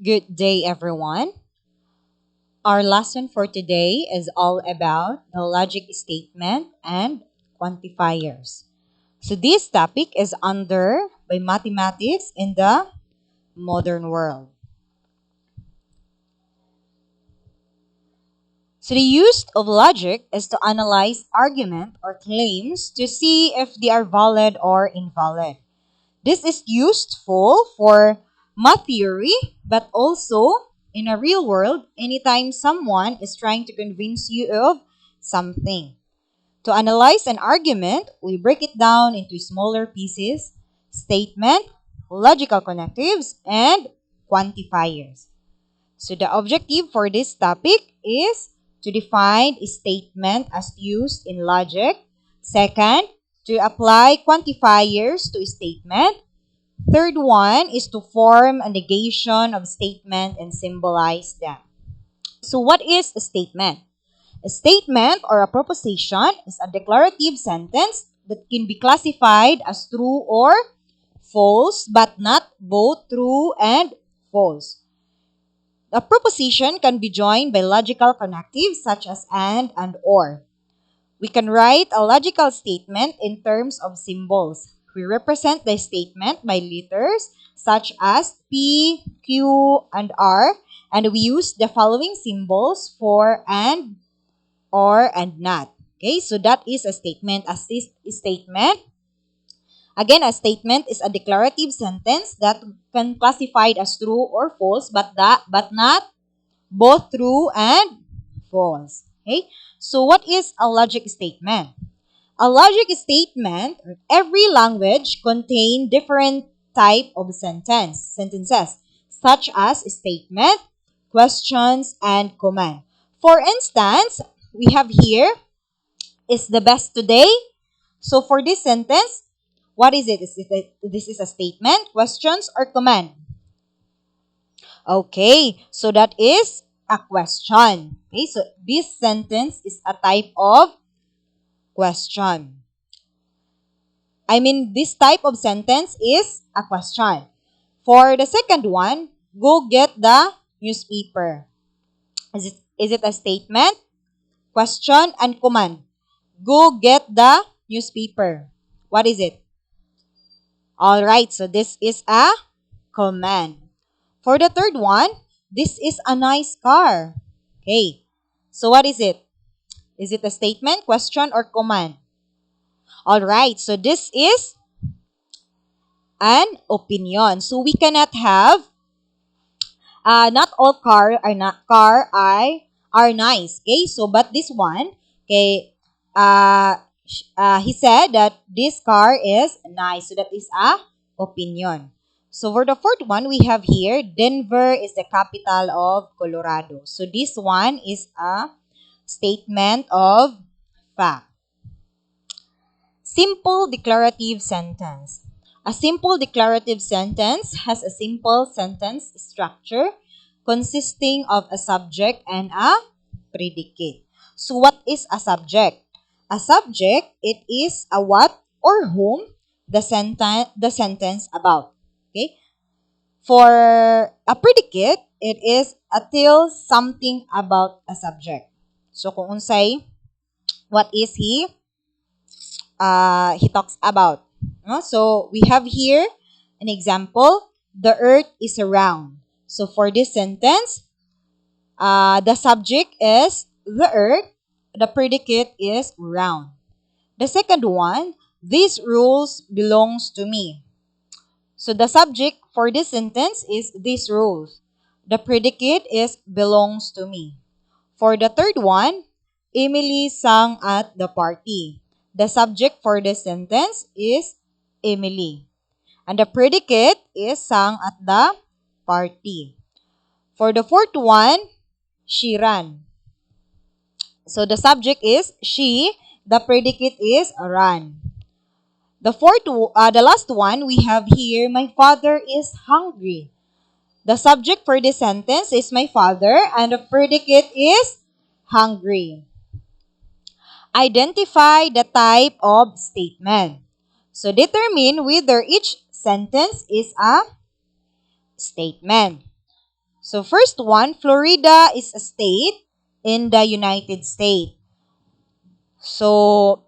Good day, everyone. Our lesson for today is all about the logic statement and quantifiers. So this topic is under by mathematics in the modern world. So the use of logic is to analyze argument or claims to see if they are valid or invalid. This is useful for math theory, but also in a real world, anytime someone is trying to convince you of something. To analyze an argument, we break it down into smaller pieces, statement, logical connectives, and quantifiers. So the objective for this topic is to define a statement as used in logic. Second, to apply quantifiers to a statement. Third one is to form a negation of statement and symbolize them. So what is a statement? A statement or a proposition is a declarative sentence that can be classified as true or false, but not both true and false. A proposition can be joined by logical connectives such as and or. We can write a logical statement in terms of symbols. We represent the statement by letters such as P, Q, and R, and we use the following symbols for and, or, and not. Okay, so that is a statement. A statement is a declarative sentence that can classified as true or false, but not both true and false. Okay, so what is a logic statement? A logic statement, every language contain different type of sentences, such as statement, questions, and command. For instance, we have here, is the best today? So for this sentence, what is it? This is a statement, questions, or command? Okay, so that is a question. Okay, so this sentence is a type of question. This type of sentence is a question. For the second one, go get the newspaper. Is it a statement, question, and command? Go get the newspaper. What is it? Alright, so this is a command. For the third one, this is a nice car. Okay, so what is it? Is it a statement, question, or command? Alright, so this is an opinion. So we cannot have not all are nice. Okay, so but this one, okay, he said that this car is nice. So that is a opinion. So for the fourth one, we have here, Denver is the capital of Colorado. So this one is a statement of fact. Simple declarative sentence. A simple declarative sentence has a simple sentence structure consisting of a subject and a predicate. So what is a subject? A subject, it is a what or whom the sentence about. Okay? For a predicate, it is a tell something about a subject. So kung unsay, what is he talks about. No? So we have here an example. The earth is round. So for this sentence, the subject is the earth. The predicate is round. The second one, these rules belongs to me. So the subject for this sentence is these rules. The predicate is belongs to me. For the third one, Emily sang at the party. The subject for this sentence is Emily. And the predicate is sang at the party. For the fourth one, she ran. So the subject is she, the predicate is run. The last one we have here, my father is hungry. The subject for this sentence is my father and the predicate is hungry. Identify the type of statement. So determine whether each sentence is a statement. So first one, Florida is a state in the United States. So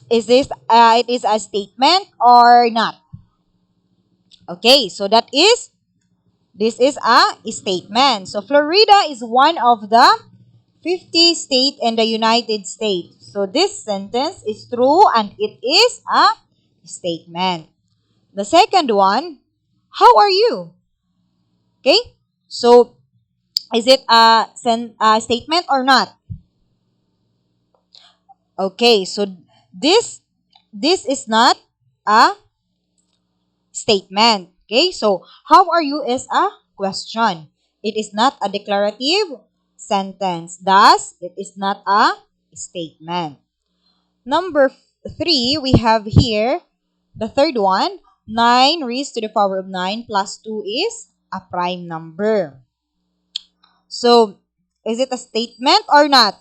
is this it is a statement or not? Okay, so this is a statement. So Florida is one of the 50 states in the United States. So this sentence is true and it is a statement. The second one, how are you? Okay? So is it a statement or not? Okay, so this this is not a statement. Okay, so how are you is a question. It is not a declarative sentence. Thus, it is not a statement. Number three, we have here the third one. 9 raised to the power of 9 plus 2 is a prime number. So, is it a statement or not?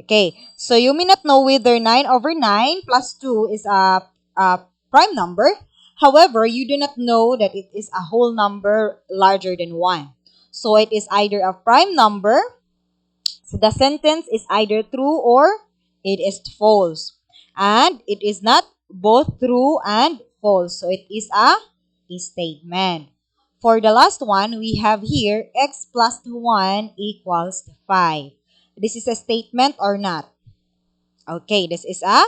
Okay, so you may not know whether 9 over 9 plus 2 is a prime number. However, you do not know that it is a whole number larger than 1. So it is either a prime number, so the sentence is either true or it is false. And it is not both true and false. So it is a statement. For the last one, we have here x plus 1 equals 5. This is a statement or not? Okay, this is a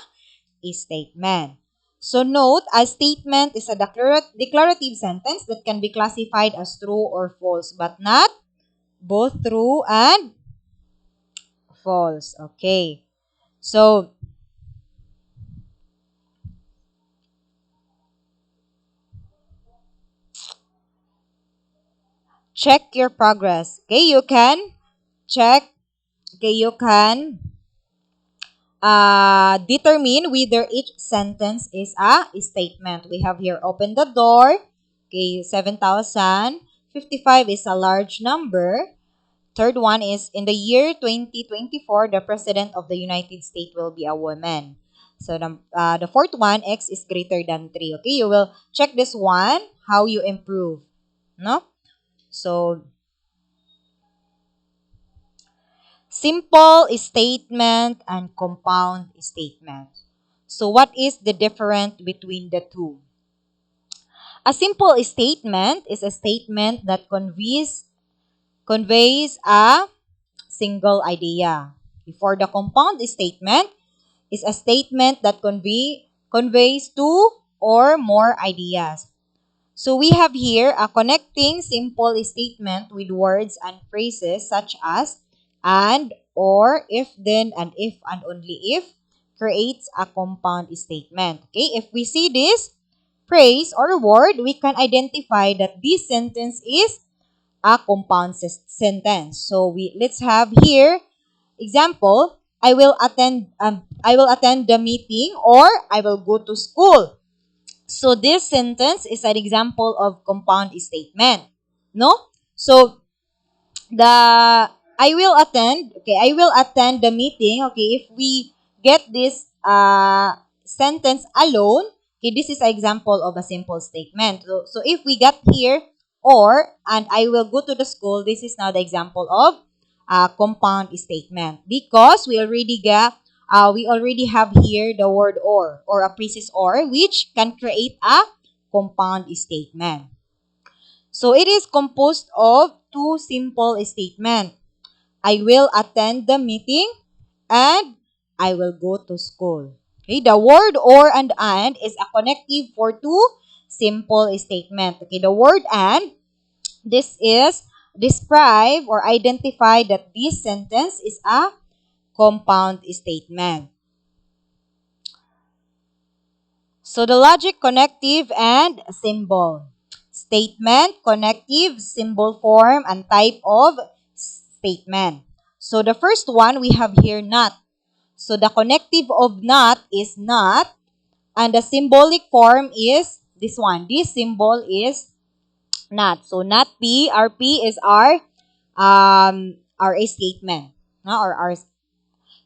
statement. So note, a statement is a declarative sentence that can be classified as true or false, but not both true and false. Okay. So, check your progress. Okay, you can check. Okay, you can determine whether each sentence is a statement. We have here open the door. Okay, 7,055 is a large number. Third one is in the year 2024, the President of the United States will be a woman. So the fourth one, X is greater than 3. Okay, you will check this one, how you improve. No? So, simple statement and compound statement. So what is the difference between the two? A simple statement is a statement that conveys a single idea. For the compound statement is a statement that conveys two or more ideas. So we have here a connecting simple statement with words and phrases such as and, or, if, then, and if, and only if creates a compound statement. Okay, if we see this phrase or word, we can identify that this sentence is a compound sentence. So let's have here example. I will attend the meeting or I will go to school. So this sentence is an example of compound statement. No? So the I will attend the meeting. Okay, if we get this sentence alone, okay, this is an example of a simple statement. So if we got here or and I will go to the school, this is now the example of a compound statement because we already have here the word or a precise or which can create a compound statement. So it is composed of two simple statements. I will attend the meeting and I will go to school. Okay, the word or and is a connective for two simple statements. Okay, the word and, this is describe or identify that this sentence is a compound statement. So the logic, connective, and symbol. Statement, connective, symbol form, and type of statement. So the first one, we have here not. So the connective of not is not, and the symbolic form is this one. This symbol is not. So not P, our P is our statement. No? Or our,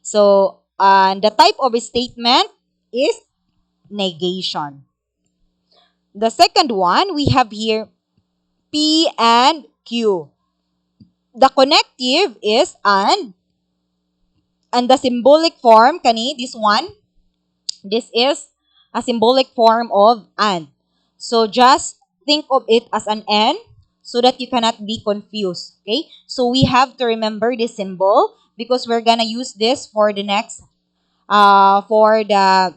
so the type of statement is negation. The second one, we have here P and Q. The connective is and the symbolic form, kani, this one, this is a symbolic form of and. So just think of it as an N so that you cannot be confused. Okay? So we have to remember this symbol because we're gonna use this for the next for the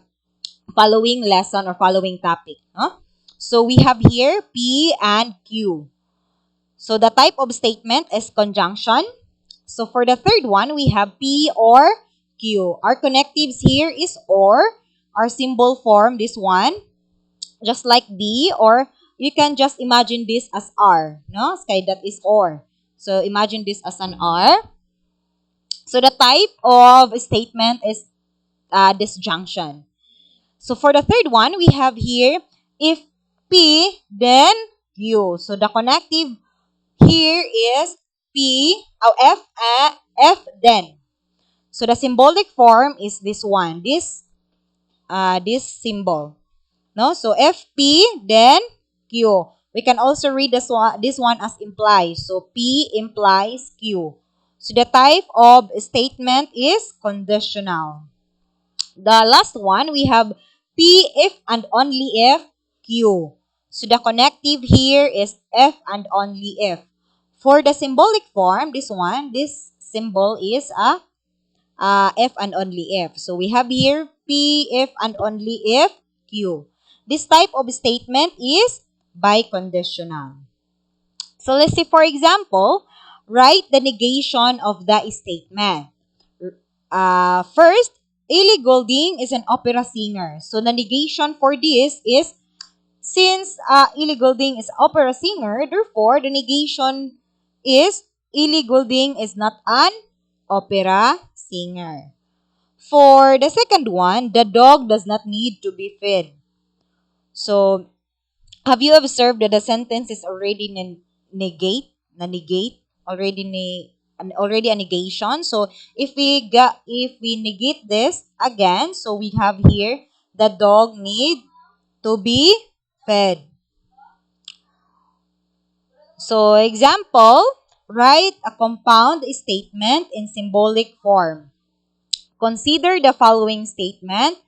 following lesson or following topic. Huh? So we have here P and Q. So the type of statement is conjunction. So for the third one, we have P or Q. Our connectives here is or. Our symbol form, this one, just like B, or you can just imagine this as R. No? Sky, that is or. So imagine this as an R. So the type of statement is disjunction. So for the third one, we have here, if P, then Q. So the connective here is P, F, then. So the symbolic form is this one, this symbol. No? So FP, then Q. We can also read this one as implies. So P implies Q. So the type of statement is conditional. The last one, we have P if and only if Q. So the connective here is F and only if. For the symbolic form, this one, this symbol is a if and only if. So we have here P if and only if Q. This type of statement is biconditional. So let's say, for example, write the negation of the statement. First, Ellie Goulding is an opera singer. So the negation for this is, since Ellie Goulding is opera singer, therefore the negation is Ellie Goulding is not an opera singer. For the second one, the dog does not need to be fed. So, have you observed that the sentence is already negate, already a negation? So, if we negate this again, so we have here the dog need to be fed. So, example, write a compound statement in symbolic form. Consider the following statement.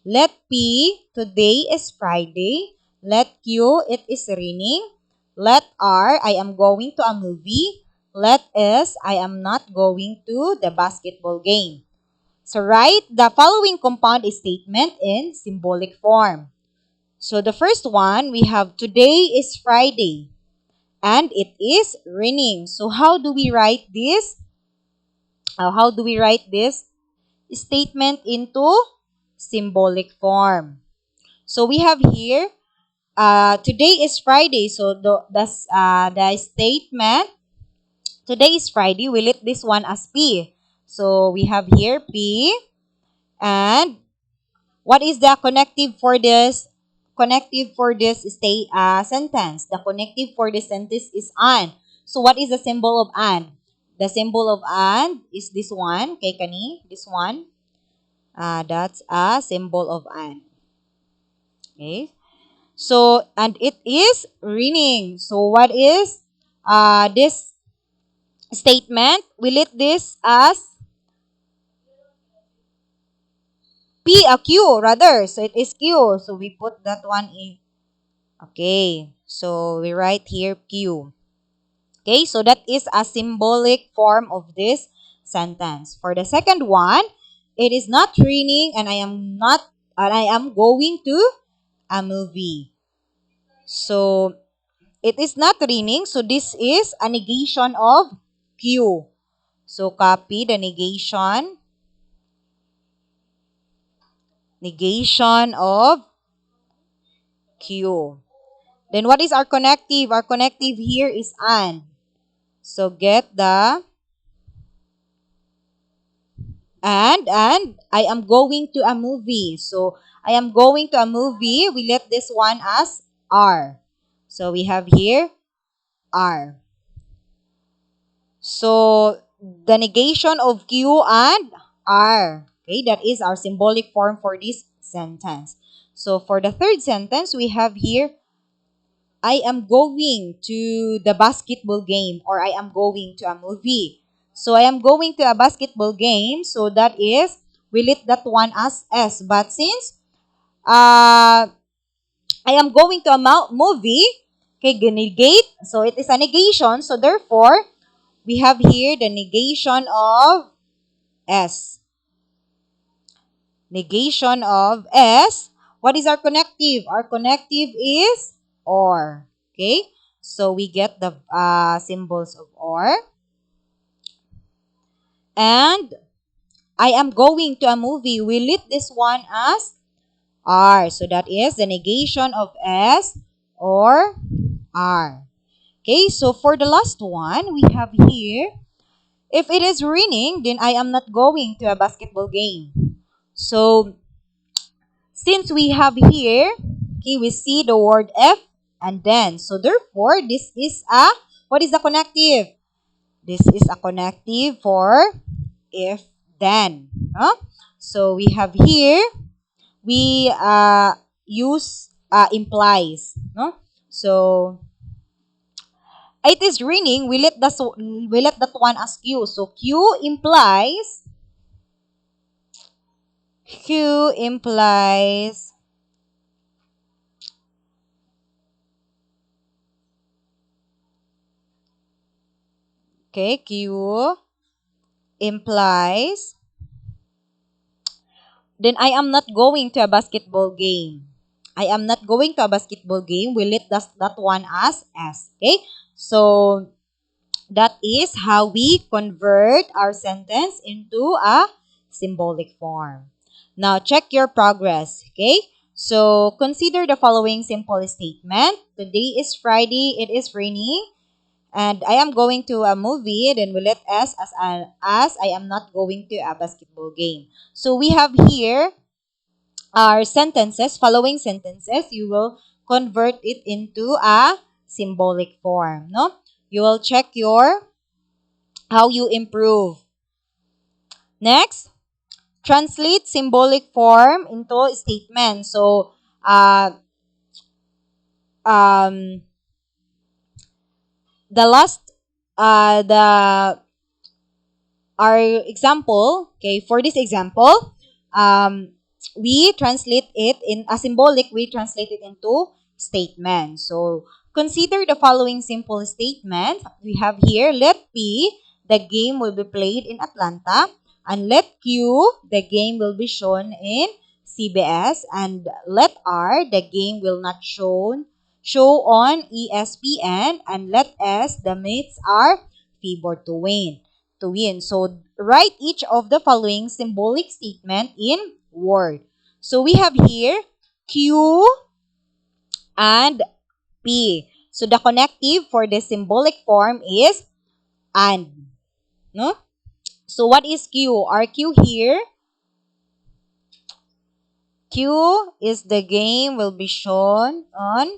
Let P, today is Friday. Let Q, it is raining. Let R, I am going to a movie. Let S, I am not going to the basketball game. So write the following compound statement in symbolic form. So the first one, we have today is Friday and it is raining. So how do we write this? How do we write this statement into symbolic form? So we have here, today is Friday. So the statement, today is Friday, we let this one as P. So we have here P. And what is the connective for this? Connective for this sentence. The connective for this sentence is and. So what is the symbol of and? The symbol of and is this one. Kay kani, this one. That's a symbol of and. Okay. So, and it is raining. So, what is this statement? We let this as P, a Q, rather. So, it is Q. So, we put that one in. Okay. So, we write here Q. Okay. So, that is a symbolic form of this sentence. For the second one, it is not raining and I am going to a movie. So, it is not raining, so this is a negation of Q. So copy the negation of Q. Then what is our connective? Our connective here is and. So get the and I am going to a movie. So I am going to a movie. We let this one as R. So we have here R. So, the negation of Q and R. Okay, that is our symbolic form for this sentence. So, for the third sentence, we have here, I am going to the basketball game or I am going to a movie. So I am going to a basketball game. So that is, we let that one as S. But since uh, I am going to a movie, okay, negate. So it is a negation. So therefore, we have here the negation of S. Negation of S. What is our connective? Our connective is OR. Okay? So we get the symbols of OR. And I am going to a movie. We lit this one as R. So that is the negation of S or R. Okay, so for the last one, we have here, if it is raining, then I am not going to a basketball game. So since we have here, okay, we see the word F and then. So therefore, this is a, what is the connective? This is a connective for if then. Huh? So we have here, we use implies. No? So it is raining, we let that one as Q. So Q implies, okay, Q implies, then I am not going to a basketball game. I am not going to a basketball game. We let that one as S. Okay? So that is how we convert our sentence into a symbolic form. Now check your progress. Okay? So consider the following simple statement. Today is Friday. It is raining. And I am going to a movie, then we let S as I am not going to a basketball game. So we have here our sentences, following sentences. You will convert it into a symbolic form. No, you will check your how you improve. Next, translate symbolic form into a statement. So, um, the last, the our example, okay, for this example, we translate it in a symbolic, we translate it into statement. So consider the following simple statement. We have here, let P, the game will be played in Atlanta, and let Q, the game will be shown in CBS, and let R, the game will not show on ESPN, and let S, the mates are favored to win. So write each of the following symbolic statement in word. So we have here Q and P. So the connective for the symbolic form is and. No? So what is Q? Our Q here, Q is the game will be shown on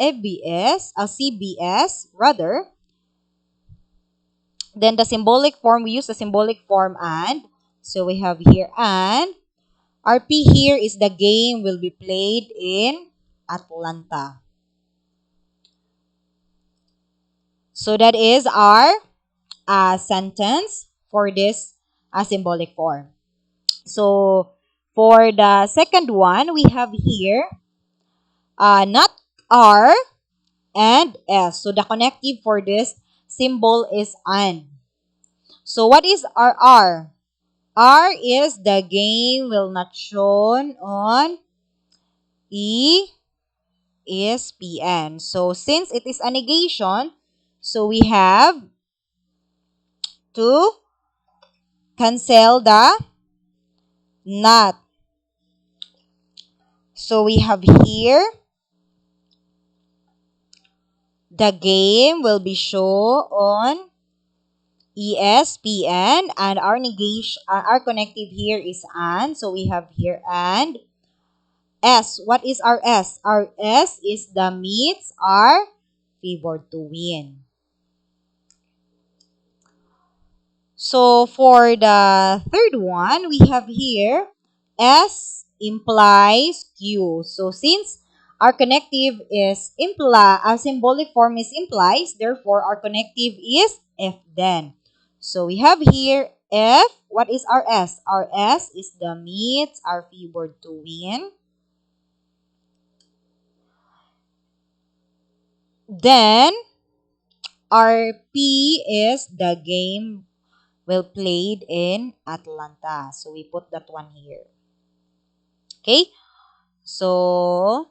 CBS rather. Then the symbolic form, we use the symbolic form and. So we have here and. RP here is the game will be played in Atlanta. So that is our sentence for this symbolic form. So for the second one, we have here not R and S. So the connective for this symbol is and. So what is our R? R is the game will not shown on ESPN. So since it is a negation, so we have to cancel the not. So we have here the game will be shown on ESPN, and our negation, our connective here is and. So we have here and S. What is our S? Our S is the meets are favored to win. So for the third one, we have here S implies Q. So since Our connective is imply, a symbolic form is implies, therefore our connective is if then. So we have here if, what is our S? Our S is the meets our favored to win. Then our P is the game will played in Atlanta. So we put that one here. Okay? So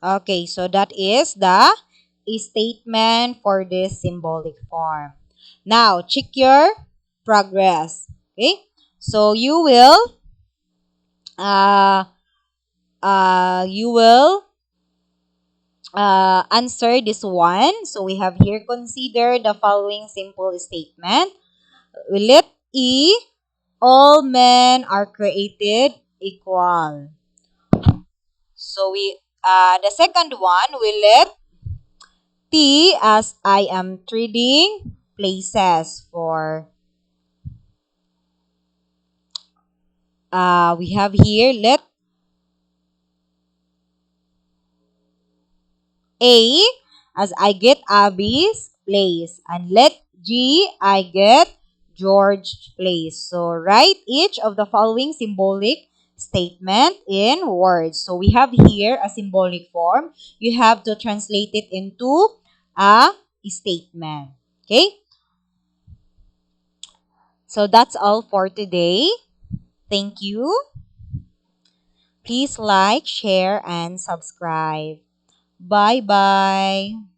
okay, so that is the statement for this symbolic form. Now, check your progress. Okay? So uh you will answer this one. So we have here consider the following simple statement. Will it E, all men are created equal. So the second one, will it T, as I am trading places for we have here, let A, as I get Abby's place, and let G, I get George's place. So write each of the following symbolic statement in words. So we have here a symbolic form. You have to translate it into a statement. Okay? So that's all for today. Thank you. Please like, share, and subscribe. Bye bye.